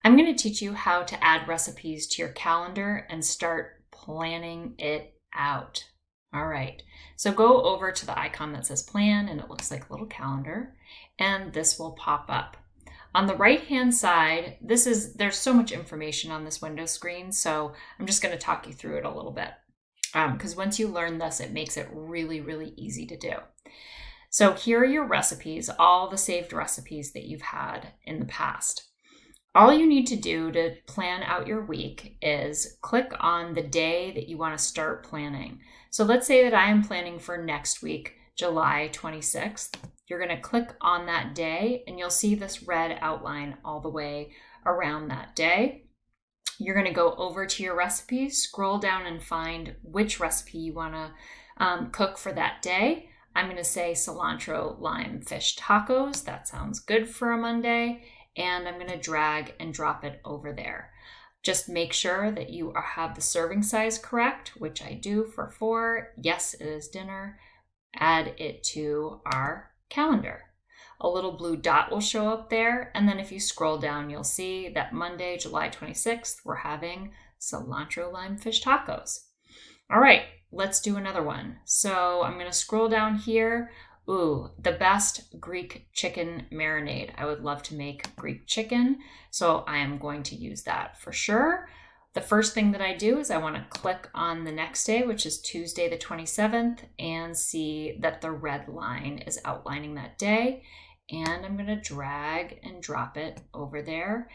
I'm going to teach you how to add recipes to your calendar and start planning it out. All right, so go over to the icon that says plan, and it looks like a little calendar, and this will pop up. On the right-hand side, there's so much information on this window screen, so I'm just going to talk you through it a little bit. Because once you learn this, it makes it really, really easy to do. So here are your recipes, all the saved recipes that you've had in the past. All you need to do to plan out your week is click on the day that you want to start planning. So let's say that I am planning for next week, July 26th. You're going to click on that day and you'll see this red outline all the way around that day. You're going to go over to your recipes, scroll down and find which recipe you want to cook for that day. I'm going to say cilantro lime fish tacos. That sounds good for a Monday. And I'm going to drag and drop it over there. Just make sure that you have the serving size correct, which I do for 4. Yes, it is dinner. Add it to our calendar. A little blue dot will show up there. And then if you scroll down, you'll see that Monday, July 26th, we're having cilantro lime fish tacos. All right, let's do another one. So I'm going to scroll down here. Ooh, the best Greek chicken marinade. I would love to make Greek chicken, so I am going to use that for sure. The first thing that I do is I want to click on the next day, which is Tuesday the 27th, and see that the red line is outlining that day. And I'm going to drag and drop it over there.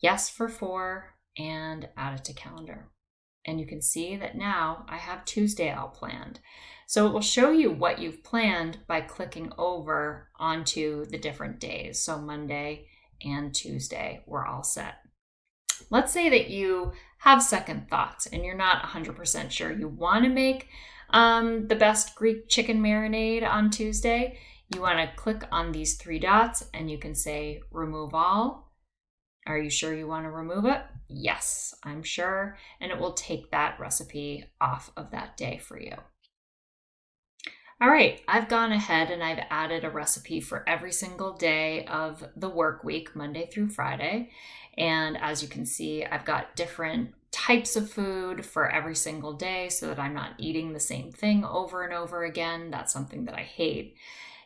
Yes for 4, and add it to calendar. And you can see that now I have Tuesday all planned. So it will show you what you've planned by clicking over onto the different days. So Monday and Tuesday, we're all set. Let's say that you have second thoughts and you're not 100% sure you want to make the best Greek chicken marinade on Tuesday. You want to click on these 3 dots and you can say remove all. Are you sure you want to remove it? Yes, I'm sure. And it will take that recipe off of that day for you. All right, I've gone ahead and I've added a recipe for every single day of the work week, Monday through Friday. And as you can see, I've got different types of food for every single day so that I'm not eating the same thing over and over again. That's something that I hate.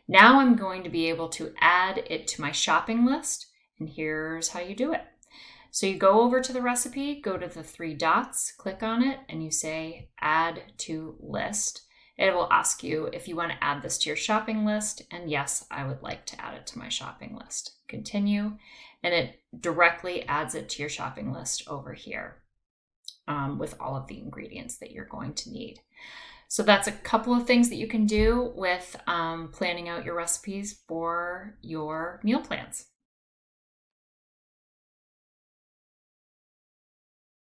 Now I'm going to be able to add it to my shopping list. And here's how you do it. So you go over to the recipe, go to the 3 dots, click on it, and you say add to list. It will ask you if you want to add this to your shopping list. And yes, I would like to add it to my shopping list. Continue. And it directly adds it to your shopping list over here with all of the ingredients that you're going to need. So that's a couple of things that you can do with planning out your recipes for your meal plans.